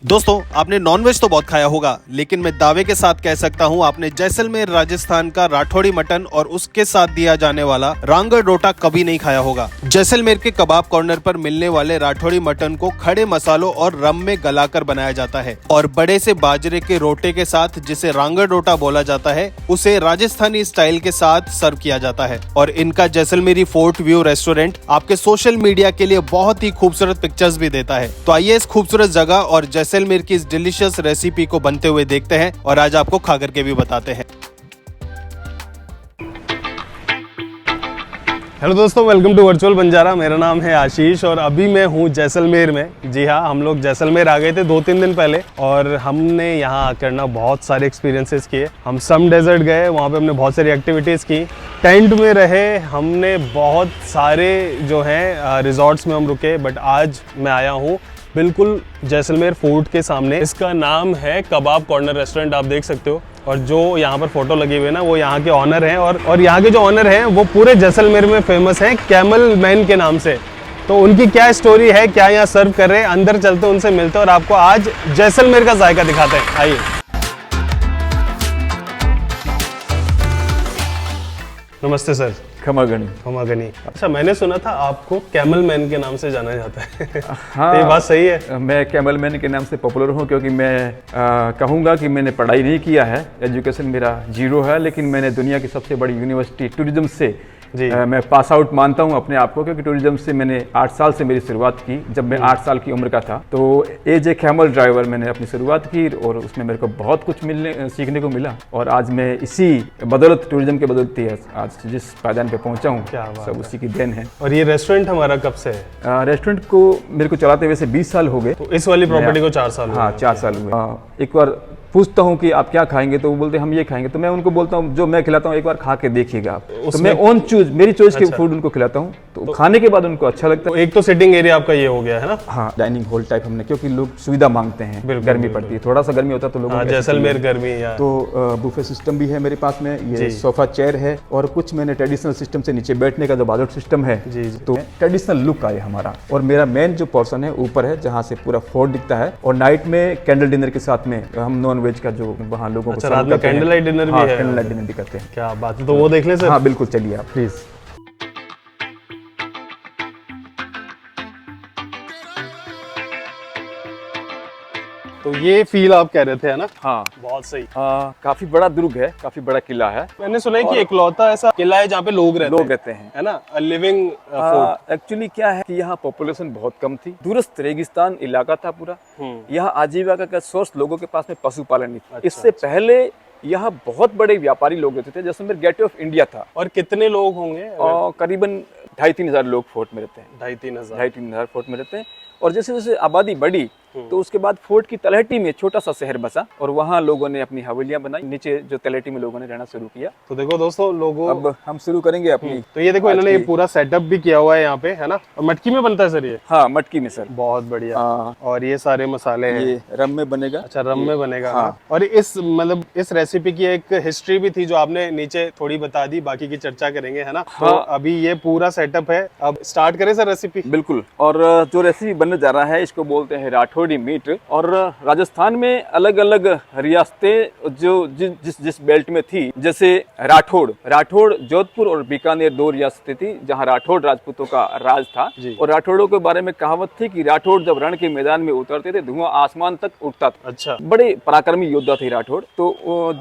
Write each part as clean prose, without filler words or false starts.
दोस्तों, आपने नॉनवेज तो बहुत खाया होगा, लेकिन मैं दावे के साथ कह सकता हूँ आपने जैसलमेर राजस्थान का राठौड़ी मटन और उसके साथ दिया जाने वाला रांगड़ रोटा कभी नहीं खाया होगा। जैसलमेर के कबाब कॉर्नर पर मिलने वाले राठौड़ी मटन को खड़े मसालों और रम में गलाकर बनाया जाता है और बड़े से बाजरे के रोटे के साथ, जिसे रांगड़ रोटा बोला जाता है, उसे राजस्थानी स्टाइल के साथ सर्व किया जाता है। और इनका जैसलमेरी फोर्ट व्यू रेस्टोरेंट आपके सोशल मीडिया के लिए बहुत ही खूबसूरत पिक्चर्स भी देता है। तो आइए इस खूबसूरत जगह और जैसलमेर की इस डिलीशियस रेसिपी को बनते हुए देखते हैं और आज आपको खा करके भी बताते हैं। हेलो दोस्तों, वेलकम टू वर्चुअल बंजारा। मेरा नाम है आशीष और अभी मैं हूँ जैसलमेर में। जी हाँ, हम लोग जैसलमेर आ गए थे 2-3 दिन पहले और हमने यहाँ आकर ना बहुत सारे एक्सपीरियंसेस किए। हम सम डेजर्ट गए, वहाँ पे हमने बहुत सारी एक्टिविटीज़ की, टेंट में रहे, हमने बहुत सारे जो हैं रिजॉर्ट्स में हम रुके। बट आज मैं आया हूँ बिल्कुल जैसलमेर फोर्ट के सामने। इसका नाम है कबाब कॉर्नर रेस्टोरेंट, आप देख सकते हो। और जो यहाँ पर फोटो लगी हुई है ना, वो यहाँ के ऑनर हैं और यहाँ के जो ऑनर हैं वो पूरे जैसलमेर में फेमस हैं कैमल मैन के नाम से। तो उनकी क्या स्टोरी है, क्या यहाँ सर्व कर रहे हैं, अंदर चलते हैं, उनसे मिलते हैं और आपको आज जैसलमेर का जायका दिखाते हैं। आइए। नमस्ते सर। खमागणी। खमागनी। अच्छा, मैंने सुना था आपको कैमल मैन के नाम से जाना जाता है। हाँ, ये बात सही है? मैं कैमल मैन के नाम से पॉपुलर हूँ क्योंकि मैं कहूँगा कि मैंने पढ़ाई नहीं किया है, एजुकेशन मेरा जीरो है, लेकिन मैंने दुनिया की सबसे बड़ी यूनिवर्सिटी टूरिज्म से मैं पास आउट मानता हूँ अपने आप को, क्योंकि टूरिज्म से मैंने 8 साल से मेरी शुरुआत की। जब मैं 8 साल की उम्र का था तो एज ए कैमल ड्राइवर मैंने अपनी शुरुआत की और उसमें मेरे को बहुत कुछ सीखने को मिला। और आज मैं इसी बदौलत, टूरिज्म के बदौलत ही आज जिस पायदान पे पहुंचा हूँ, सब उसी की देन है। और ये रेस्टोरेंट हमारा कब से है? रेस्टोरेंट को मेरे को चलाते हुए 20 साल हो गए। तो इस वाली प्रॉपर्टी को 4 साल? हाँ, 4 साल हुए। एक बार पूछता हूँ कि आप क्या खाएंगे, तो वो बोलते हैं हम ये खाएंगे। तो मैं उनको बोलता हूँ जो मैं खिलाता हूँ एक बार खा के देखिएगा आप। तो मैं ऑन चूज मेरी चॉइस के फूड उनको खिलाता हूँ, तो खाने के बाद उनको अच्छा लगता है। एक तो सिटिंग एरिया आपका ये हो गया है ना? हाँ, डाइनिंग हॉल टाइप हमने, क्योंकि लोग सुविधा मांगते हैं, गर्मी पड़ती है, थोड़ा सा गर्मी होता है तो लोग जैसलमेर गर्मी है। तो बुफे सिस्टम भी है मेरे पास में, ये सोफा चेयर है और कुछ मैंने ट्रेडिशनल सिस्टम से नीचे बैठने का जो बाजट सिस्टम है, तो ट्रेडिशनल लुक आए हमारा। और मेरा मेन जो पोर्शन है ऊपर है, जहाँ से पूरा फोर्ट दिखता है। और नाइट में कैंडल डिनर के साथ में हम नॉन वेज का जो वहाँ लोगों को रात में कैंडल लाइट डिनर भी है? कैंडल लाइट डिनर भी करते हैं। क्या बात है, तो वो देख ले सर। हाँ बिल्कुल, चलिए आप प्लीज। तो ये फील आप कह रहे थे, है ना? हाँ, बहुत सही। काफी बड़ा दुर्ग है, काफी बड़ा किला है। मैंने सुना है कि इकलौता ऐसा किला है जहाँ पे लोग रहते हैं, है ना? Living fort. एक्चुअली क्या है कि यहाँ पॉपुलेशन बहुत कम थी, दूरस्थ रेगिस्तान इलाका था पूरा। यहाँ आजीविका का सोर्स लोगों के पास में पशुपालन नहीं था। इससे पहले यहाँ बहुत बड़े व्यापारी लोग रहते थे। जैसलमेर गेटवे ऑफ इंडिया था। और कितने लोग होंगे? करीबन 2,500-3 हजार लोग फोर्ट में रहते हैं। 2,500-3 हजार फोर्ट में रहते हैं। और जैसे जैसे आबादी बढ़ी तो उसके बाद फोर्ट की तलहटी में छोटा सा शहर बसा और वहाँ लोगों ने अपनी हवेलियां बनाई। नीचे जो तलहटी में लोगों ने रहना शुरू किया। तो देखो दोस्तों, लोगों अब हम शुरू करेंगे अपनी। तो ये देखो, इन्होंने ये पूरा सेटअप भी किया हुआ है यहाँ पे, है ना? और मटकी में बनता है सर ये? हाँ, मटकी में सर। बहुत बढ़िया। और ये सारे मसाले हैं, ये रम में बनेगा। अच्छा, रम में बनेगा। हाँ। और इस इस रेसिपी की एक हिस्ट्री भी थी जो आपने नीचे थोड़ी बता दी, बाकी की चर्चा करेंगे, है ना? हाँ। तो अभी ये पूरा सेटअप है, अब स्टार्ट करें सर रेसिपी? बिल्कुल। और जो रेसिपी बनने जा रहा है इसको बोलते हैं राठौड़ी मीट। और राजस्थान में अलग अलग रियासतें जो जिस बेल्ट में थी, जैसे राठौड़ जोधपुर और बीकानेर 2 रियासतें थी जहां राठौड़ राजपूतों का राज था। और राठौड़ों के बारे में कहावत थी कि राठौड़ जब रण के मैदान में उतरते थे धुआं आसमान तक उठता था। अच्छा। बड़े पराक्रमी योद्धा थे राठौड़। तो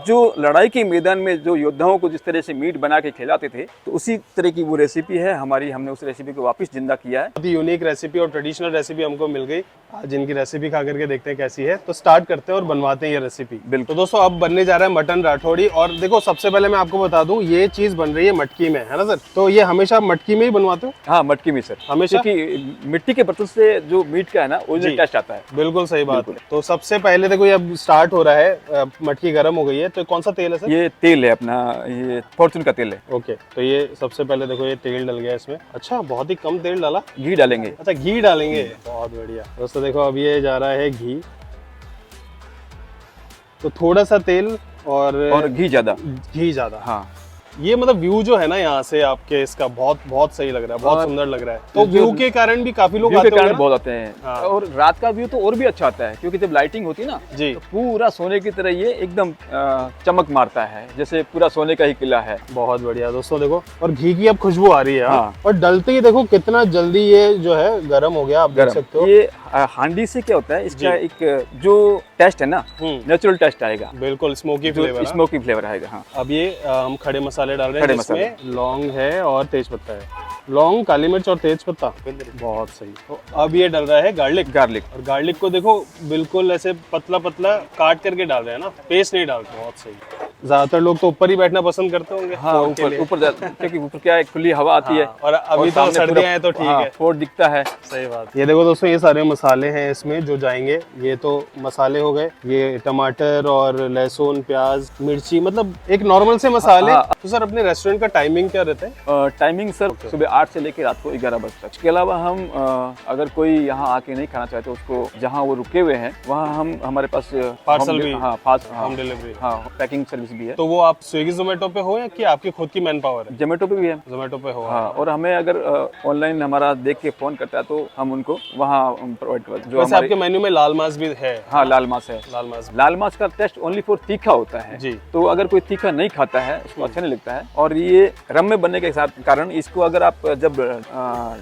जो लड़ाई के मैदान में जो योद्धाओं को जिस तरह से मीट बना के खिलाते थे, तो उसी तरह की वो रेसिपी है हमारी। हमने उस रेसिपी को वापस जिंदा किया है। बहुत ही यूनिक रेसिपी और ट्रेडिशनल रेसिपी हमको मिल गई। आज इनकी रेसिपी खा करके देखते हैं कैसी है। तो स्टार्ट करते हैं और बनवाते हैं ये रेसिपी। बिल्कुल। तो दोस्तों, अब बनने जा रहा है मटन राठौड़ी। और देखो, सबसे पहले मैं आपको बता दूं, ये चीज बन रही है मटकी में, है ना सर? तो ये हमेशा मटकी में ही बनवाते हो? हाँ, मटकी में सर, हमेशा। क्योंकि मिट्टी के बर्तन से जो मीट का है ना, वो टेस्ट आता है। बिल्कुल सही बात है। तो सबसे पहले देखो, ये अब स्टार्ट हो रहा है, मटकी गर्म हो गई है। तो कौन सा तेल है सर? ये तेल है अपना, ये फॉर्चून का तेल है। ओके, तो ये सबसे पहले देखो, ये तेल डल गया इसमें। अच्छा, बहुत ही कम तेल डाला। घी डालेंगे। अच्छा, घी डालेंगे। बहुत बढ़िया दोस्तों, देखो अब ये जा रहा है घी। तो थोड़ा सा तेल और घी ज्यादा। घी ज्यादा। हाँ, ये मतलब व्यू जो है ना यहाँ से आपके इसका बहुत बहुत सही लग रहा है, बहुत सुंदर लग रहा है। तो व्यू के कारण भी काफी लोग आते होंगे ना? बहुत आते हैं। हाँ। और रात का व्यू तो और भी अच्छा आता है, क्योंकि जब लाइटिंग होती है ना जी, तो पूरा सोने की तरह ये एकदम चमक मारता है, जैसे पूरा सोने का ही किला है। बहुत बढ़िया दोस्तों। देखो और घी की अब खुशबू आ रही है। हाँ। और डलते ही देखो कितना जल्दी ये जो है गर्म हो गया, आप देख सकते हो। ये हांडी से क्या होता है, इसका एक जो टेस्ट है ना, नेचुरल टेस्ट आएगा, बिल्कुल स्मोकी फ्लेवर, स्मोकी फ्लेवर आएगा। हाँ। अब ये हम खड़े मसाले डाल रहे हैं, जिसमें लौंग है और तेज पत्ता है। लौंग, काली मिर्च और तेज पत्ता, बहुत सही। तो अब ये डल रहा है गार्लिक। और गार्लिक को देखो बिल्कुल ऐसे पतला पतला काट करके डाल रहे हैं ना, पेस्ट नहीं डाल रहे। बहुत सही। ज्यादातर लोग तो ऊपर ही बैठना पसंद करते होंगे। हाँ, ऊपर क्योंकि ऊपर क्या है, खुली हवा आती है। और अभी तो सर्दियां हैं तो ठीक है, फोर्ट दिखता है। सही बात। ये देखो दोस्तों, ये सारे मसाले हैं इसमें जो जाएंगे। ये तो मसाले हो गए, ये टमाटर और लहसुन, प्याज, मिर्ची, मतलब एक नॉर्मल से मसाले। तो सर अपने रेस्टोरेंट का टाइमिंग क्या रहता है? टाइमिंग सर सुबह 8 से लेकर रात को 11 बजे तक। इसके अलावा हम अगर कोई यहाँ आके नहीं खाना चाहते, उसको जहाँ वो रुके हुए हैं वहाँ हम हमारे पास पार्सल भी, होम डिलीवरी, पैकिंग सर्विस भी है। तो वो आप स्विगी जोमेटो पे हो या कि आपकी खुद की मैन पावर है? जोमेटो पे भी है। जोमेटो पे हो। हाँ, और हमें अगर ऑनलाइन हमारा देख के फोन करता है तो हम उनको वहाँ प्रोवाइड कर जो वैसे आपके मेन्यू में लाल मांस भी है? हाँ, लाल मांस है। लाल मांस का टेस्ट ओनली फॉर तीखा होता है जी। तो अगर कोई तीखा नहीं खाता है, उसको अच्छा नहीं लगता है। और ये रम में बनने के कारण इसको अगर आप जब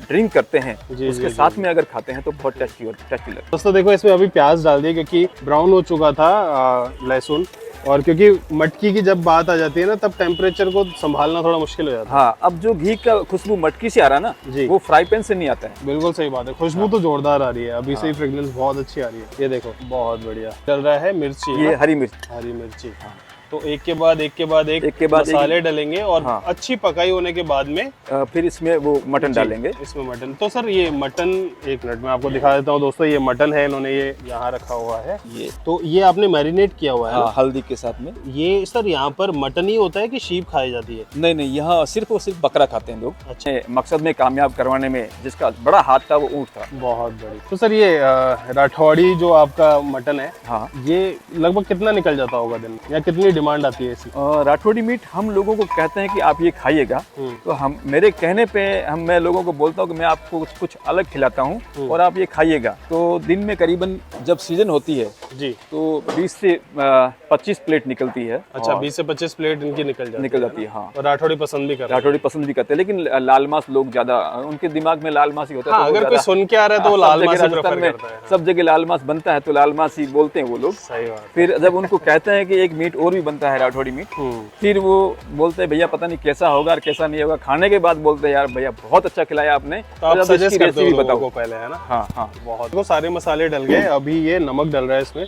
ड्रिंक करते हैं उसके साथ में अगर खाते हैं तो बहुत टेस्टी लगता है। दोस्तों देखो, इसमें अभी प्याज डाल दिए क्योंकि ब्राउन हो चुका था लहसुन, और क्योंकि मटकी की जब बात आ जाती है ना, तब टेम्परेचर को संभालना थोड़ा मुश्किल हो जाता है। हाँ, अब जो घी का खुशबू मटकी से आ रहा है ना जी, वो फ्राई पैन से नहीं आता है। बिल्कुल सही बात है। खुशबू तो जोरदार आ रही है अभी से ही, फ्रेग्रेंस बहुत अच्छी आ रही है। ये देखो बहुत बढ़िया चल रहा है। मिर्ची, ये हरी मिर्ची। तो एक के बाद एक मसाले डलेंगे और अच्छी पकाई होने के बाद में फिर इसमें वो मटन डालेंगे। इसमें मटन, तो सर ये मटन, एक मिनट में आपको दिखा देता हूँ दोस्तों। ये मटन है, इन्होंने ये यहाँ रखा हुआ है। ये तो ये आपने मैरिनेट किया हुआ है हल्दी के साथ में। ये सर यहाँ पर मटन ही होता है कि शीप खाई जाती है? नहीं, यहाँ सिर्फ और सिर्फ बकरा खाते हैं लोग। अच्छा। मकसद में कामयाब करवाने में जिसका बड़ा हाथ था वो ऊँट था। बहुत बड़ी। तो सर ये राठौड़ी जो आपका मटन है, हाँ, ये लगभग कितना निकल जाता होगा दिन में, या कितनी डिमांड आती है इसकी? राठौड़ी मीट हम लोगों को कहते हैं कि आप ये खाइएगा, तो हम मेरे कहने पे मैं लोगों को बोलता हूँ कि मैं आपको कुछ अलग खिलाता हूँ और आप ये खाइएगा। तो दिन में करीबन जब सीजन होती है जी, तो 20 से 25 प्लेट निकलती है। अच्छा, 20 से 25 प्लेट इनकी निकल जाती है। हाँ, और राठौड़ी पसंद भी करते हैं, लेकिन लाल मांस लोग ज्यादा, उनके दिमाग में लाल मांस ही होता है। हाँ, अगर कोई सुन के आ रहा है तो वो लाल मांस ही प्रेफर करता है। सब जगह लाल मांस बनता है तो लाल मांस ही बोलते हैं वो लोग। सही बात। फिर जब उनको कहते हैं कि एक मीट और भी बनता है, राठौड़ी मीट, फिर वो बोलते हैं भैया पता नहीं कैसा होगा और कैसा नहीं होगा। खाने के बाद बोलते हैं यार भैया बहुत अच्छा खिलाया आपने, तो आप सजेस्ट करते हो लोगों को पहले, है ना? हाँ, बहुत। वो सारे मसाले डल गए, अभी ये नमक डल रहा है इसमें।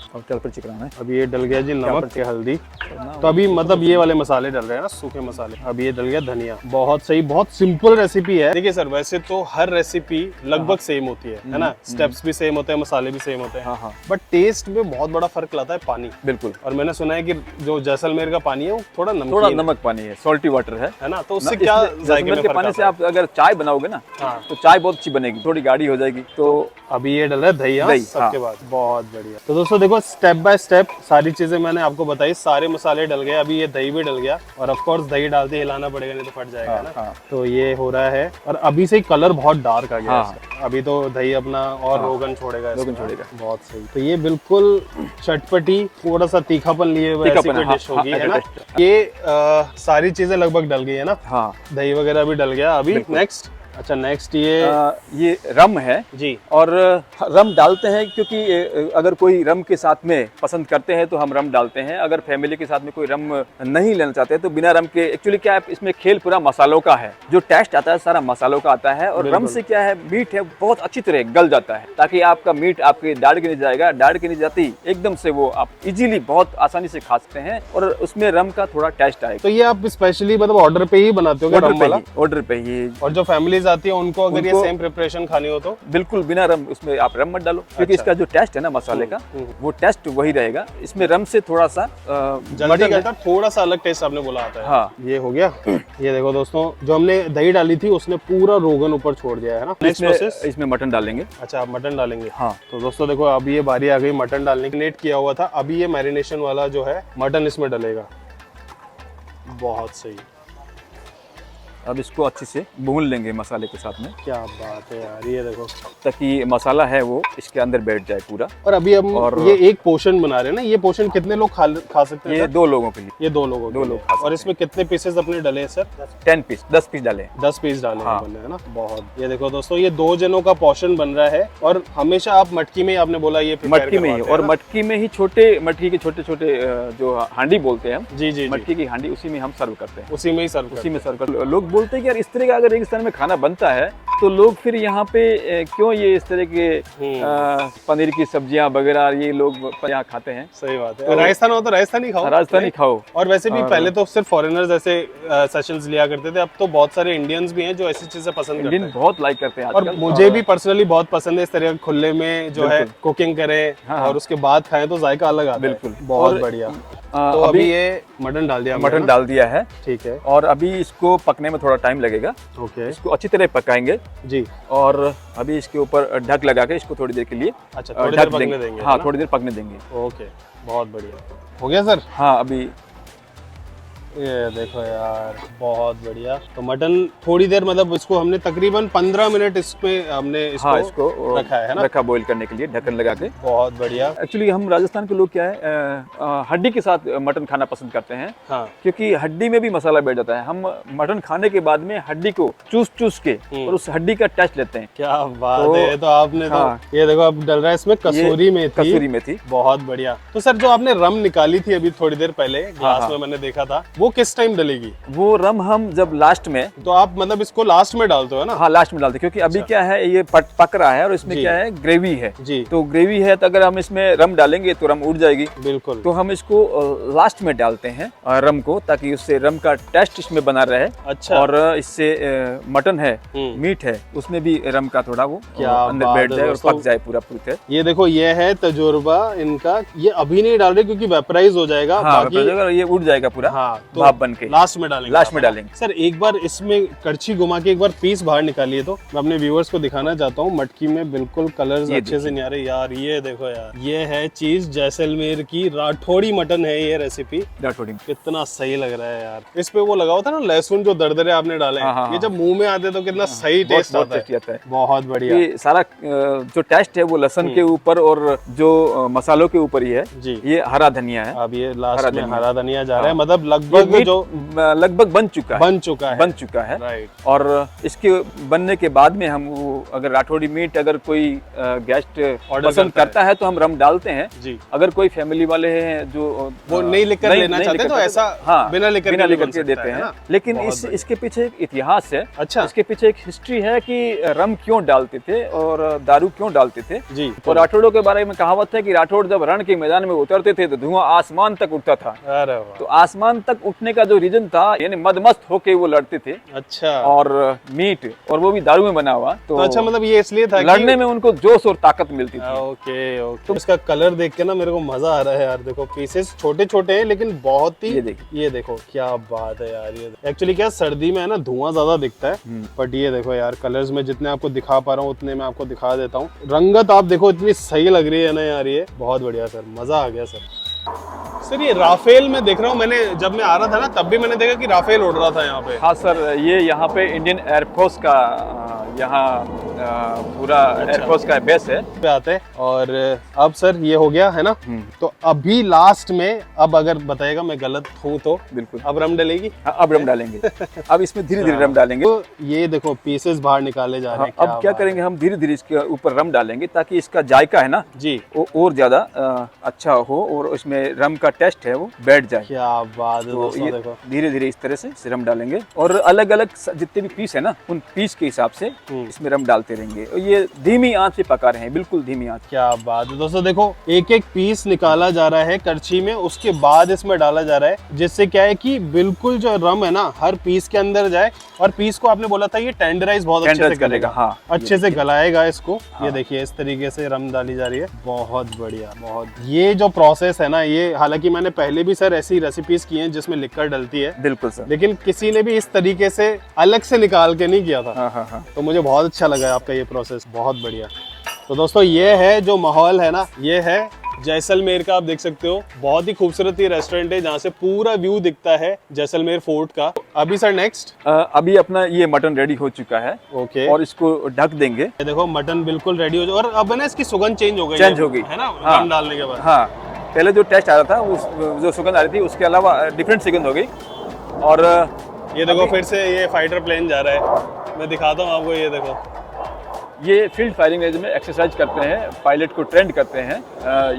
अभी ये डल गया जी नमक के हल्दी। तो अभी मतलब ये वाले मसाले डल रहे हैं ना, सूखे मसाले। अभी ये डल गया धनिया। बहुत सही, बहुत सिंपल रेसिपी है। देखिए सर, वैसे तो हर रेसिपी लगभग सेम होती है ना, स्टेप्स भी सेम होते हैं, मसाले भी सेम होते हैं, बट टेस्ट में बहुत बड़ा फर्क लाता है पानी। बिल्कुल। और मैंने सुना है कि जो जैसलमेर का पानी है वो थोड़ा नमक पानी है, सॉल्टी वाटर है ना, तो उससे क्या जैसलमेर के पानी से आप अगर चाय बनाओगे ना तो चाय बहुत अच्छी बनेगी, थोड़ी गाढ़ी हो जाएगी। तो अभी ये डल रहा है दही सबके बाद। बहुत बढ़िया। तो दोस्तों देखो, स्टेप बाय स्टेप सारी चीजें मैंने आपको बताई। सारे मसाले डल गए, अभी ये दही भी डल गया, और ऑफ कोर्स दही डालते हिलाना पड़ेगा, नहीं तो फट जाएगा ना। तो ये हो रहा है, और अभी से ही कलर बहुत डार्क आ गया है। अभी तो दही अपना और रोगन छोड़ेगा। बहुत सही। तो ये बिल्कुल चटपटी, थोड़ा सा तीखापन लिए हुए ऐसी कोई डिश होगी, है ना? ये सारी चीजें लगभग डल गई है ना? हाँ, दही वगैरह भी डल गया। अभी नेक्स्ट, अच्छा नेक्स्ट ये रम है जी। और रम डालते हैं क्योंकि अगर कोई रम के साथ में पसंद करते हैं तो हम रम डालते हैं। अगर फैमिली के साथ में कोई रम नहीं लेना चाहते तो बिना रम के, एक्चुअली क्या है इसमें खेल पूरा मसालों का है, जो टेस्ट आता है सारा मसालों का आता है। और रम से क्या है, मीट है बहुत अच्छी तरह गल जाता है, ताकि आपका मीट आपके दाढ़ के नीचे जाएगा, दाढ़ के नीचे जाती एकदम से वो आप इजीली बहुत आसानी से खा सकते हैं, और उसमें रम का थोड़ा टेस्ट आएगा। तो ये आप स्पेशली मतलब ऑर्डर पे ही बनाते हो? ऑर्डर पे ही। और जो फैमिलीज आती है उनको अगर ये सेम प्रिपरेशन खानी हो तो बिल्कुल बिना रम, उसमें आप रम मत डालो, क्योंकि इसका जो टेस्ट है ना मसाले का, वो टेस्ट वही रहेगा। इसमें रम से थोड़ा सा जल्दी करता, थोड़ा सा अलग टेस्ट आपने बोला आता है। हाँ, ये हो गया। ये देखो दोस्तों, जो हमने दही डाली थी उसने पूरा रोगन ऊपर छोड़ दिया है ना। नेक्स्ट प्रोसेस, इसमें मटन डालेंगे। अच्छा, आप मटन डालेंगे? हाँ। तो दोस्तों देखो, अभी ये बारी आ गई मटन डालने की। मैरिनेट किया हुआ था, अभी ये मैरिनेशन वाला जो है मटन इसमें डलेगा। बहुत सही। अब इसको अच्छे से भून लेंगे मसाले के साथ में, क्या बात है यार, ये देखो। ताकि मसाला है वो इसके अंदर बैठ जाए पूरा। और अभी हम ये एक पोर्शन बना रहे हैं ना, ये पोर्शन कितने लोग खा सकते हैं? ये 2 लोगों के लिए। ये 2 लोगों दो के लोग लिए। खा सकते और इसमें कितने पीसेस अपने डले हैं सर? 10 पीस डाले। 10 पीस डाले हैं हाँ। हमने, है ना। बहुत, ये देखो दोस्तों, ये 2 जनों का पोर्शन बन रहा है। और हमेशा आप मटकी में ही, आपने बोला ये मटकी में ही, और मटकी में ही मटकी के छोटे छोटे जो हांडी बोलते हैं हम, जी, मटकी की हांडी, उसी में हम सर्व करते हैं। उसी में ही सर्व उसी में सर्व करते हैं। लोग बोलते हैं कि यार इस तरह का अगर रेगिस्तान में खाना बनता है तो लोग फिर यहाँ पे क्यों ये इस तरह के पनीर की सब्जियां वगैरह ये लोग यहाँ खाते हैं। सही बात है। तो राजस्थान हो तो राजस्थानी खाओ, राजस्थानी खाओ। और वैसे भी पहले तो सिर्फ फॉरेनर्स ऐसे सेशंस लिया करते थे, अब तो बहुत सारे इंडियंस भी हैं जो ऐसी चीजें पसंद करते हैं। बहुत लाइक करते हैं और मुझे भी पर्सनली बहुत पसंद है इस तरह खुले में जो है कुकिंग करें और उसके बाद खाएं तो जायका अलग आता है। बिल्कुल, बहुत बढ़िया। तो अभी ये मटन डाल दिया है। ठीक है। और अभी इसको पकने में थोड़ा टाइम लगेगा। ओके। इसको अच्छी तरह पकाएंगे जी। और अभी इसके ऊपर ढक लगा के इसको थोड़ी देर के लिए थोड़ी देर पकने देंगे। हाँ, थोड़ी देर पकने देंगे। ओके, बहुत बढ़िया। हो गया सर? हाँ, अभी ये देखो यार, बहुत बढ़िया। तो मटन थोड़ी देर, मतलब इसको हमने तकरीबन 15 मिनट इसमें हमने इसको रखा है ना, रखा बॉईल करने के लिए ढक्कन लगा के। बहुत बढ़िया। एक्चुअली हम राजस्थान के लोग क्या है, हड्डी के साथ मटन खाना पसंद करते हैं। हाँ। क्योंकि हड्डी में भी मसाला बैठ जाता है। हम मटन खाने के बाद में हड्डी को चूस के और उस हड्डी का टेस्ट लेते हैं। क्या बात है। तो आपने तो ये देखो अब डल रहा है इसमें कसूरी मेथी। बहुत बढ़िया। तो सर जो आपने रम निकाली थी अभी थोड़ी देर पहले ग्लास में, मैंने देखा था, वो किस टाइम डलेगी? वो रम हम जब लास्ट में, तो आप मतलब इसको लास्ट में डालते हो ना? हाँ, लास्ट में डालते, क्योंकि अभी क्या है, ये पक रहा है और इसमें क्या है, ग्रेवी है जी। तो ग्रेवी है, तो अगर हम इसमें रम डालेंगे तो रम उड़ जाएगी। बिल्कुल। तो हम इसको लास्ट में डालते हैं रम को, ताकि उससे रम का टेस्ट इसमें बना रहे। अच्छा। और इससे मटन है, मीट है, उसमें भी रम का थोड़ा वो अंदर बैठ जाए और पक जाए पूरा पूरा। ये देखो, ये है तजुर्बा इनका। ये अभी नहीं डाल रहे क्योंकि वेपराइज हो जाएगा। हाँ, ये उड़ जाएगा पूरा। हाँ, तो भाप बन के लास्ट में डालेंगे। सर एक बार इसमें कड़छी घुमा के एक बार पीस बाहर निकालिए, तो मैं अपने व्यूअर्स को दिखाना चाहता हूँ। मटकी में बिल्कुल कलर्स अच्छे से नहीं आ रहे यार। ये देखो यार, ये है चीज जैसलमेर की राठौड़ी मटन है ये रेसिपी। राठौड़ी कितना सही लग रहा है यार। इस पे वो लगा होता है ना लहसुन, जो दरदरे आपने डाले, ये जब मुंह में आते तो कितना सही टेस्ट आता है। बहुत बढ़िया। ये सारा जो टेस्ट है वो लहसुन के ऊपर और जो मसालों के ऊपर ही है जी। ये हरा धनिया है। अब ये लास्ट में हरा धनिया जा रहा है, मतलब लगभग बन चुका है। राइट। और इसके बनने के बाद में हम अगर राठौड़ी मीट अगर कोई गेस्ट पसंद करता है तो हम रम डालते हैं जी। अगर कोई फैमिली वाले हैं जो वो नहीं लेकर लेना चाहते तो ऐसा बिना लेकर के देते हैं। लेकिन इसके पीछे एक इतिहास है। अच्छा। इसके पीछे एक हिस्ट्री है कि रम क्यों डालते थे और दारू क्यों डालते थे जी। और राठौड़ों के बारे में कहावत है कि राठौड़ जब रण के मैदान में उतरते थे तो धुआं आसमान तक उठता था। तो आसमान तक उठने का जो रीजन था, यानी मदमस्त होके वो लड़ते थे। अच्छा। और मीट, और वो भी दारू में बना हुआ। तो अच्छा, मतलब ये इसलिए था लड़ने में उनको जोश और ताकत मिलती थी। ओके। तो इसका कलर देख के ना मेरे को मजा आ रहा है यार। देखो पीसेस छोटे छोटे हैं लेकिन बहुत ही, ये देखो क्या बात है यार। ये एक्चुअली क्या, सर्दी में है ना धुआं ज्यादा दिखता है, बट ये देखो यार कलर्स में जितने आपको दिखा पा रहा हूँ उतने मैं आपको दिखा देता हूँ। रंगत आप देखो इतनी सही लग रही है ना यार। ये बहुत बढ़िया सर, मजा आ गया सर। ये राफेल में देख रहा हूँ, मैंने जब मैं आ रहा था ना तब भी मैंने देखा कि राफेल उड़ रहा था यहाँ पे। हाँ सर, ये यहाँ पे इंडियन एयरफोर्स का यहाँ पूरा एयरफोर्स का बेस है पे आते हैं। और अब सर ये हो गया है ना, तो अभी लास्ट में, अब अगर बताएगा मैं गलत हूँ तो बिल्कुल, अब रम डलेगी। हाँ, अब रम डालेंगे। अब इसमें धीरे धीरे रम डालेंगे। तो ये देखो पीसेस बाहर निकाले जा रहे हैं। अब क्या करेंगे, हम धीरे धीरे इसके ऊपर रम डालेंगे ताकि इसका जायका है ना जी, वो और ज्यादा अच्छा हो और उसमें रम का टेस्ट है वो बैठ जाए। क्या बात है दोस्तों, देखो धीरे धीरे इस तरह से रम डालेंगे और अलग अलग जितने भी पीस है ना, उन पीस के हिसाब से इसमें रम डालते रहेंगे। और ये धीमी आंच पे पका रहे हैं, बिल्कुल धीमी आंच। क्या बात है दोस्तों, देखो एक एक पीस निकाला जा रहा है करछी में, उसके बाद इसमें डाला जा रहा है, जिससे क्या है कि बिल्कुल जो रम है ना हर पीस के अंदर जाए। और पीस को आपने बोला था ये टेंडराइज बहुत अच्छे से करेगा। हाँ, अच्छे से गलाएगा इसको। हाँ। ये देखिए इस तरीके से रम डाली जा रही है। बहुत बढ़िया, बहुत। ये जो प्रोसेस है ना, ये हालांकि मैंने पहले भी सर ऐसी रेसिपीज की हैं जिसमें लिक्कर डलती है, बिल्कुल सर, लेकिन किसी ने भी इस तरीके से अलग से निकाल के नहीं किया था। हाँ। तो मुझे बहुत अच्छा लगा आपका ये प्रोसेस, बहुत बढ़िया। तो दोस्तों ये है जो माहौल है ना, ये है जैसलमेर का आप देख सकते हो, बहुत ही खूबसूरत ये रेस्टोरेंट है जहाँ से पूरा व्यू दिखता है जैसलमेर फोर्ट का। अभी सर नेक्स्ट, अभी अपना ये मटन रेडी हो चुका है। ओके। और इसको ढक देंगे। ये देखो मटन बिल्कुल रेडी हो, और अब है ना इसकी सुगंध चेंज हो गई है ना, हाँ। दम डालने के बाद। हाँ, पहले जो टेस्ट आ रहा था उस जो सुगंध आ रही थी उसके अलावा डिफरेंट सुगंध हो गई। और ये देखो फिर से ये फाइटर प्लेन जा रहा है, मैं दिखाता हूँ आपको। ये देखो, ये फील्ड फायरिंग रेंज में एक्सरसाइज करते हैं, पायलट को ट्रेंड करते हैं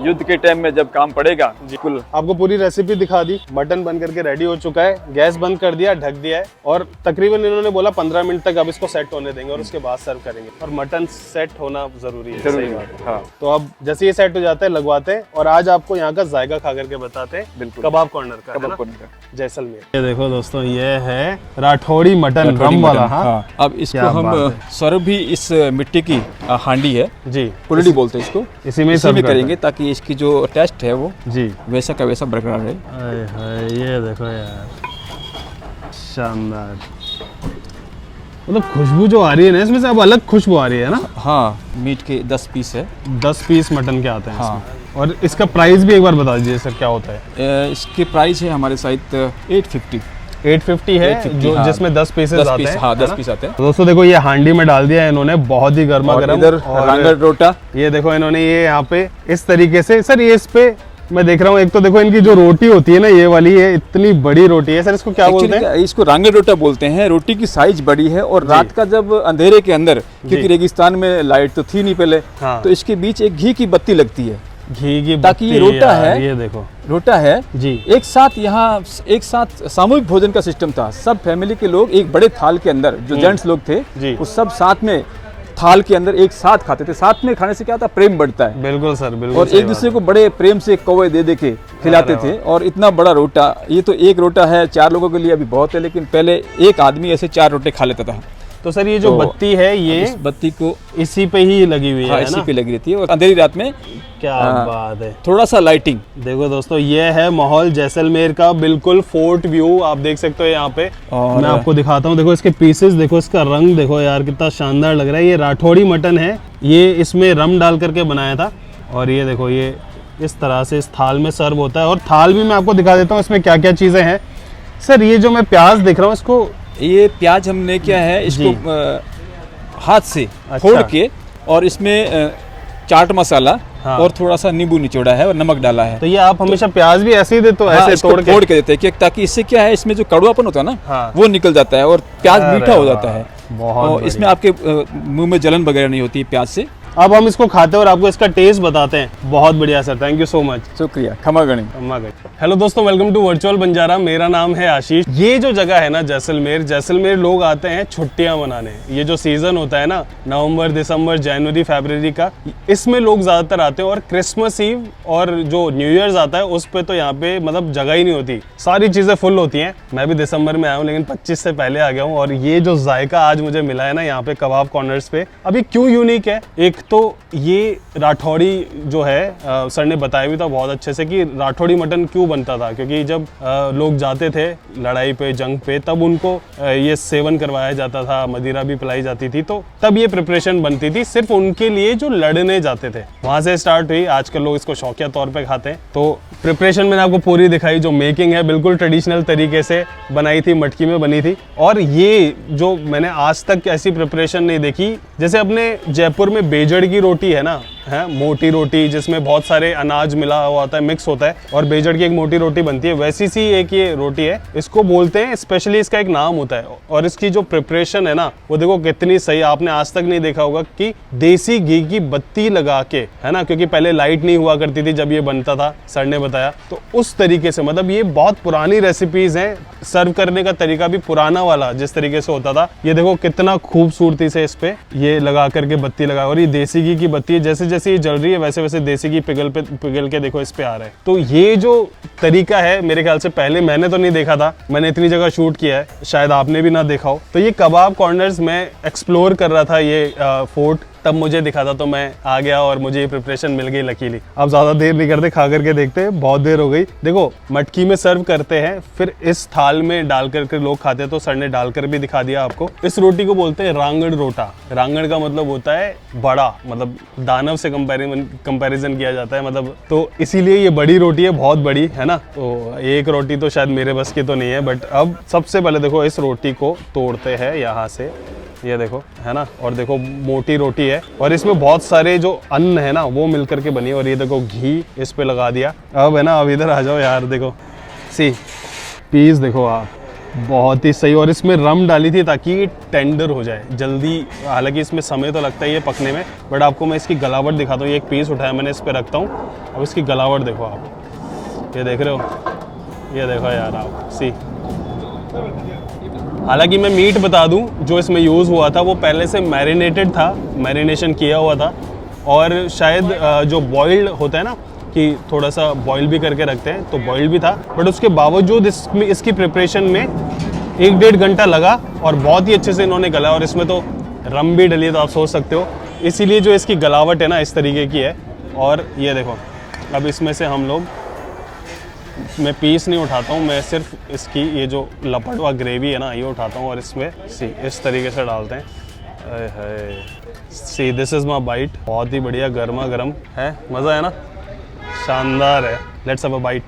युद्ध के टाइम में जब काम पड़ेगा। बिल्कुल आपको पूरी रेसिपी दिखा दी। मटन बन करके रेडी हो चुका है, गैस बंद कर दिया, ढक दिया है, और तकरीबन इन्होंने बोला 15 मिनट तक अब इसको सेट होने देंगे और उसके बाद सर्व करेंगे। और मटन सेट होना जरूरी है, सही बात है। हाँ। तो अब जैसे ये सेट हो जाता है लगवाते हैं, और आज आपको यहाँ का जायका खा करके बताते हैं। बिल्कुल। कबाब कॉर्नर का, कबाब कॉर्नर का जैसलमेर। ये देखो दोस्तों, ये है राठौड़ी मटन रम वाला। हाँ। अब इसको हम सर्व भी इस मिट्टी की हांडी है जी, पुलड़ी बोलते हैं इसको, इसी में सर्व करेंगे ताकि इसकी जो टेस्ट है वो जी वैसा का वैसा बरकरार रहे। ये देखो यार, शानदार। मतलब खुशबू जो आ रही है ना इसमें से, अब अलग खुशबू आ रही है ना। हाँ, मीट के 10 पीस है, 10 पीस मटन के आते हैं। हाँ। इसमें। और इसका प्राइस भी एक बार बता दीजिए सर, क्या होता है? इसके प्राइस है हमारे साइड 850 है 850, जो हाँ। जिसमें 10 पीसेस आते हैं। हाँ, 10 पीस आते हैं। तो दोस्तों देखो, ये हांडी में डाल दिया है इन्होंने, बहुत ही गर्मा गर्म। इधर रांगड़ रोटा, ये देखो इन्होंने ये यहाँ पे इस तरीके से, सर ये इस पे मैं देख रहा हूँ, एक तो देखो इनकी जो रोटी होती है ना, ये वाली है, इतनी बड़ी रोटी है। सर इसको क्या बोलते हैं? इसको रांगड़ रोटा बोलते हैं। रोटी की साइज बड़ी है, और रात का जब अंधेरे के अंदर, क्योंकि रेगिस्तान में लाइट तो थी नहीं पहले, हाँ। तो इसके बीच एक घी की बत्ती लगती है, घी की, ताकि ये रोटा है, ये देखो रोटा है जी। एक साथ यहाँ एक साथ सामूहिक भोजन का सिस्टम था। सब फैमिली के लोग एक बड़े थाल के अंदर, जो जेंट्स लोग थे जी, वो सब साथ में थाल के अंदर एक साथ खाते थे। साथ में खाने से क्या होता है, प्रेम बढ़ता है। बिल्कुल सर, बिल्कुल। और एक दूसरे को बड़े प्रेम से कौवे दे दे के खिलाते थे। और इतना बड़ा रोटा, ये तो एक रोटा है 4 लोगों के लिए अभी बहुत है, लेकिन पहले एक आदमी ऐसे 4 रोटे खा लेता था। तो सर ये जो बत्ती है, ये इस बत्ती को इसी पे ही लगी हुई है, इसी पे लगी रहती है, और अंधेरी रात में क्या बात है। थोड़ा सा लाइटिंग। देखो दोस्तों, ये है माहौल जैसलमेर का, बिल्कुल फोर्ट व्यू आप देख सकते हो यहाँ पे। और मैं आपको दिखाता हूँ, देखो इसके पीसेस, देखो इसका रंग देखो यार, कितना शानदार लग रहा है। ये राठौड़ी मटन है, ये इसमें रम डाल करके बनाया था। और ये देखो, ये इस तरह से इस थाल में सर्व होता है। और थाल भी मैं आपको दिखा देता हूँ इसमें क्या क्या चीज़ें हैं। सर ये जो मैं प्याज देख रहा हूँ, इसको, ये प्याज हमने क्या है, इसको हाथ से फोड़ के, और इसमें चाट मसाला, हाँ। और थोड़ा सा नींबू निचोड़ा है और नमक डाला है। तो ये आप हमेशा प्याज भी ऐसे ही देते हो? ऐसे फोड़ के देते हैं, ताकि इससे क्या है, इसमें जो कड़वापन होता है ना, हाँ। वो निकल जाता है और प्याज मीठा हो जाता है। बहुत इसमें आपके मुंह में जलन वगैरह नहीं होती प्याज से। अब हम इसको खाते हैं और आपको इसका टेस्ट बताते हैं। बहुत बढ़िया sir, thank you so much. शुक्रिया, खमा गणी। हेलो दोस्तों, वेलकम टू वर्चुअल बंजारा। मेरा नाम है आशीष। ये जो जगह है ना जैसलमेर लोग आते हैं छुट्टियां मनाने। ये जो सीजन होता है ना, नवंबर, दिसंबर, जनवरी, फरवरी का, इसमें लोग ज्यादातर आते हैं। और क्रिसमस ईव और जो न्यू ईयर्स आता है, उस पे तो यहाँ पे मतलब जगह ही नहीं होती, सारी चीजें फुल होती हैं। मैं भी दिसंबर में आया हूँ, लेकिन 25 से पहले आ गया हूँ। और ये जो जायका आज मुझे मिला है ना यहाँ पे कबाब कॉर्नर्स पे, अभी क्यों यूनिक है, एक तो ये राठौड़ी जो है, सर ने बताया भी था बहुत अच्छे से कि राठौड़ी मटन क्यों बनता था। क्योंकि जब लोग जाते थे लड़ाई पे, जंग पे, तब उनको ये सेवन करवाया जाता था, मदिरा भी पिलाई जाती थी, तो तब ये प्रिपरेशन बनती थी सिर्फ उनके लिए जो लड़ने जाते थे। वहां से स्टार्ट हुई, आजकल लोग इसको शौकिया तौर पे खाते हैं। तो प्रिपरेशन मैंने आपको पूरी दिखाई, जो मेकिंग है बिल्कुल ट्रेडिशनल तरीके से बनाई थी, मटकी में बनी थी। और ये जो मैंने आज तक ऐसी प्रिपरेशन नहीं देखी, जैसे अपने जयपुर में बेजड़ की रोटी है ना, है मोटी रोटी जिसमें बहुत सारे अनाज मिला हुआ होता है, मिक्स होता है, और बेजड़ की एक मोटी रोटी बनती है, वैसी सी एक ये रोटी है। इसको बोलते हैं, स्पेशली इसका एक नाम होता है। और इसकी जो प्रिपरेशन है ना, वो देखो कितनी सही। आपने आज तक नहीं देखा होगा कि देसी घी की बत्ती लगा के, है ना, क्योंकि पहले लाइट नहीं हुआ करती थी जब ये बनता था, सर ने बताया। तो उस तरीके से, मतलब ये बहुत पुरानी रेसिपीज हैं, सर्व करने का तरीका भी पुराना वाला जिस तरीके से होता था। ये देखो कितना खूबसूरती से इस पे ये लगा करके बत्ती लगा, और ये देसी घी की बत्ती है, जैसे जैसे ये जल रही है वैसे वैसे देसी घी पिघल के देखो इस पे आ रहा है। तो ये जो तरीका है, मेरे ख्याल से पहले मैंने तो नहीं देखा था, मैंने इतनी जगह शूट किया है, शायद आपने भी ना देखा हो। तो ये कबाब कॉर्नर्स में एक्सप्लोर कर रहा था, ये फोर्ट तब मुझे दिखा था तो मैं आ गया और मुझे ये प्रिपरेशन मिल गई लकीली। अब ज़्यादा देर नहीं करते, खा करके देखते हैं, बहुत देर हो गई। देखो मटकी में सर्व करते हैं, फिर इस थाल में डाल करके लोग खाते हैं, तो सर ने डालकर भी दिखा दिया आपको। इस रोटी को बोलते हैं रांगड़ रोटा। रांगड़ का मतलब होता है बड़ा, मतलब दानव से कंपैरिजन किया जाता है, मतलब तो इसीलिए ये बड़ी रोटी है, बहुत बड़ी है ना। तो एक रोटी तो शायद मेरे बस की तो नहीं है, बट अब सबसे पहले देखो इस रोटी को तोड़ते हैं यहाँ से, ये देखो है ना। और देखो मोटी रोटी है और इसमें बहुत सारे जो अन्न है ना वो मिलकर के बनी है। और ये देखो घी इस पे लगा दिया। अब है ना, अब इधर आ जाओ यार, देखो सी पीस देखो आप, बहुत ही सही। और इसमें रम डाली थी ताकि ये टेंडर हो जाए जल्दी, हालांकि इसमें समय तो लगता है ये पकने में, बट आपको मैं इसकी गलावट दिखाता हूँ। ये एक पीस उठाया मैंने, इस पे रखता हूँ। अब इसकी गलावट देखो आप, ये देख रहे हो, ये देखो यार आप सी। हालांकि मैं मीट बता दूं, जो इसमें यूज़ हुआ था वो पहले से मैरिनेटेड था, मैरिनेशन किया हुआ था। और शायद जो बॉइल्ड होता है ना, कि थोड़ा सा बॉईल भी करके रखते हैं, तो बॉईल भी था। बट उसके बावजूद इसकी प्रिपरेशन में 1-1.5 घंटा लगा और बहुत ही अच्छे से इन्होंने गला। और इसमें तो रम भी डली है, तो आप सोच सकते हो, इसीलिए जो इसकी गलावट है ना इस तरीके की है। और ये देखो, अब इसमें से हम लोग, मैं पीस नहीं उठाता हूँ, मैं सिर्फ इसकी ये जो लपटवा ग्रेवी है ना ये उठाता हूँ और इसमें सी इस तरीके से डालते हैं। See this is my bite. बहुत ही बढ़िया, गर्मा गर्म है, मज़ा है ना, शानदार है। Let's have a bite.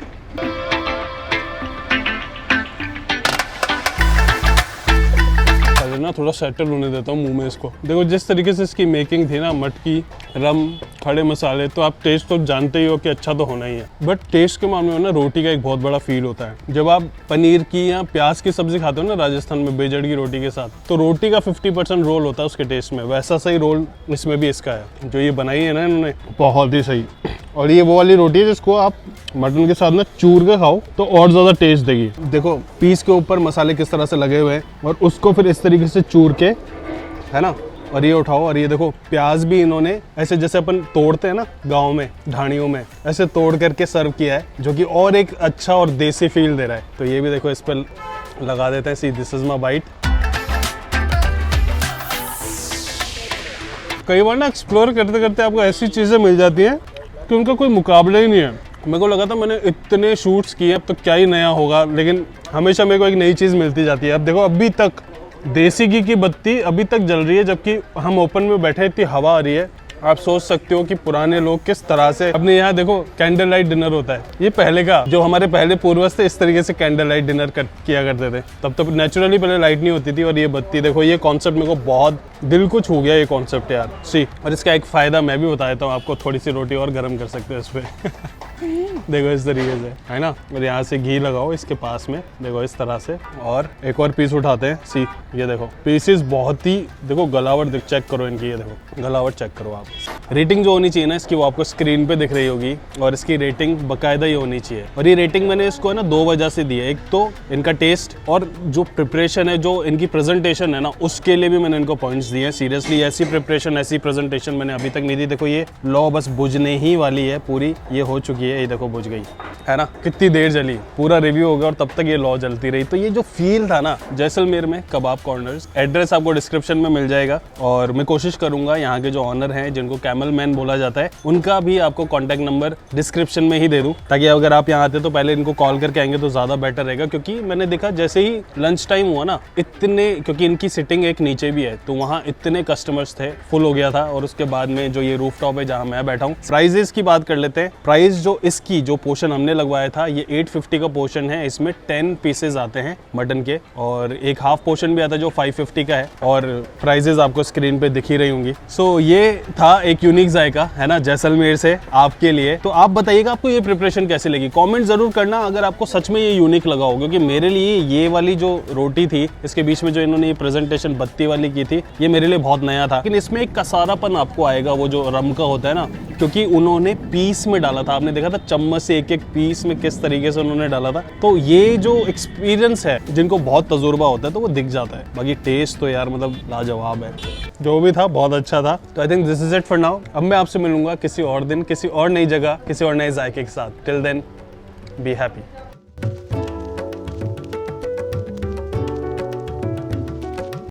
ना थोड़ा सेटल होने देता हूँ मुंह में इसको। देखो जिस तरीके से इसकी मेकिंग थी ना, मटकी, रम, खड़े मसाले, तो आप टेस्ट तो जानते ही हो कि अच्छा तो होना ही है। बट टेस्ट के मामले में ना रोटी का एक बहुत बड़ा फील होता है। जब आप पनीर की या प्याज की सब्जी खाते हो ना राजस्थान में बेजड़ की रोटी के साथ, तो रोटी का 50% रोल होता है उसके टेस्ट में। वैसा सही रोल इसमें भी इसका है। जो ये बनाई है ना इन्होंने, बहुत ही सही। और ये वो वाली रोटी है जिसको आप मटन के साथ ना चूर के खाओ तो और ज़्यादा टेस्ट देगी। देखो पीस के ऊपर मसाले किस तरह से लगे हुए हैं और उसको फिर इस तरीके से चूर के, है ना, और ये उठाओ। और ये देखो प्याज भी इन्होंने ऐसे जैसे अपन तोड़ते हैं ना गांव में ढाणियों में, ऐसे तोड़ करके सर्व किया है, जो कि और एक अच्छा और देसी फील दे रहा है। तो ये भी देखो इस पर लगा देते हैं। See this is my bite. कई बार ना एक्सप्लोर करते करते आपको ऐसी चीज़ें मिल जाती हैं कि उनका कोई मुकाबला ही नहीं है। मेरे को लगा था मैंने इतने शूट्स किए, अब तो क्या ही नया होगा, लेकिन हमेशा मेरे को एक नई चीज़ मिलती जाती है। अब देखो अभी तक देसी घी की बत्ती अभी तक जल रही है, जबकि हम ओपन में बैठे, इतनी हवा आ रही है। आप सोच सकते हो कि पुराने लोग किस तरह से अपने यहाँ, देखो कैंडल लाइट डिनर होता है, ये पहले का, जो हमारे पहले पूर्वज थे इस तरीके से कैंडल लाइट डिनर किया करते थे। तब तो नेचुरली पहले लाइट नहीं होती थी। और ये बत्ती देखो, ये कॉन्सेप्ट मेरे को बहुत दिल को छू गया ये कॉन्सेप्ट यार सी। और इसका एक फ़ायदा मैं भी बता देता हूँ आपको, थोड़ी सी रोटी और गर्म कर सकते हो इस पर देखो इस तरीके से, है ना। और यहाँ से घी लगाओ इसके पास में, देखो इस तरह से। और एक और पीस उठाते हैं। सी ये देखो पीसेस बहुत ही, देखो गलावट चेक करो इनकी, ये देखो गलावट चेक करो आप। रेटिंग जो होनी चाहिए ना इसकी, वो आपको स्क्रीन पे दिख रही होगी। और इसकी रेटिंग बाकायदा ही होनी चाहिए। और ये रेटिंग मैंने इसको ना 2 वजह से दी है। एक तो इनका टेस्ट और जो प्रिपरेशन है, जो इनकी प्रेजेंटेशन है ना, उसके लिए भी मैंने इनको पॉइंट्स दिए हैं। सीरियसली ऐसी प्रिपरेशन, ऐसी प्रेजेंटेशन मैंने अभी तक नहीं दी। देखो ये लौ बस बुझने ही वाली है पूरी, ये हो चुकी है, ये देखो बुझ गई, है ना। कितनी देर जली, पूरा रिव्यू हो गया और तब तक ये लौ जलती रही। तो ये जो फील था ना जैसलमेर में कबाब कॉर्नर्स, एड्रेस आपको डिस्क्रिप्शन में मिल जाएगा। और मैं कोशिश करूंगा यहाँ के जो ऑनर हैं, जिनको कैमल मैन बोला जाता है, उनका भी आपको कॉन्टैक्ट नंबर डिस्क्रिप्शन में ही दे दूँ, ताकि अगर आप यहाँ आते तो पहले इनको कॉल करके आएंगे तो ज़्यादा बेटर रहेगा। क्योंकि मैंने देखा जैसे ही लंच टाइम हुआ ना, इतने, क्योंकि इनकी सिटिंग एक नीचे भी है, तो वहाँ इतने कस्टमर्स थे, फुल हो गया था। और उसके बाद में जो ये रूफ टॉप है जहाँ मैं बैठा हूँ, प्राइजेस की बात कर लेते हैं। प्राइस जो इसकी जो पोर्शन हमने लगवाया था, ये 850 का पोर्शन है। इसमें 10 पीसेज आते हैं मटन के, और एक हाफ पोर्शन भी आता है जो 550 का है। और प्राइजेस आपको स्क्रीन पे दिख ही रही होंगी। सो ये था एक यूनिक जायका, है ना, जैसलमेर से आपके लिए। तो आप बताइएगा आपको ये प्रिपरेशन कैसी लगी, कमेंट जरूर करना अगर आपको सच में ये यूनिक लगा हो। क्योंकि मेरे लिए ये वाली जो रोटी थी, इसके बीच में जो इन्होंने ये प्रेजेंटेशन बत्ती वाली की थी, ये मेरे लिए बहुत नया था। लेकिन इसमें एक कसारापन आपको आएगा, वो जो रम का होता है ना, क्योंकि उन्होंने पीस में डाला था। आपने देखा था चम्मच से एक एक पीस में किस तरीके से उन्होंने डाला था। तो ये जो एक्सपीरियंस है, जिनको बहुत तजुर्बा होता है तो वो दिख जाता है। बाकी टेस्ट तो यार मतलब लाजवाब है, जो भी था बहुत अच्छा था। तो I think this is it for now. अब मैं आपसे मिलूंगा किसी और दिन, किसी और नई जगह, किसी और नए जायके के साथ। Till then be happy.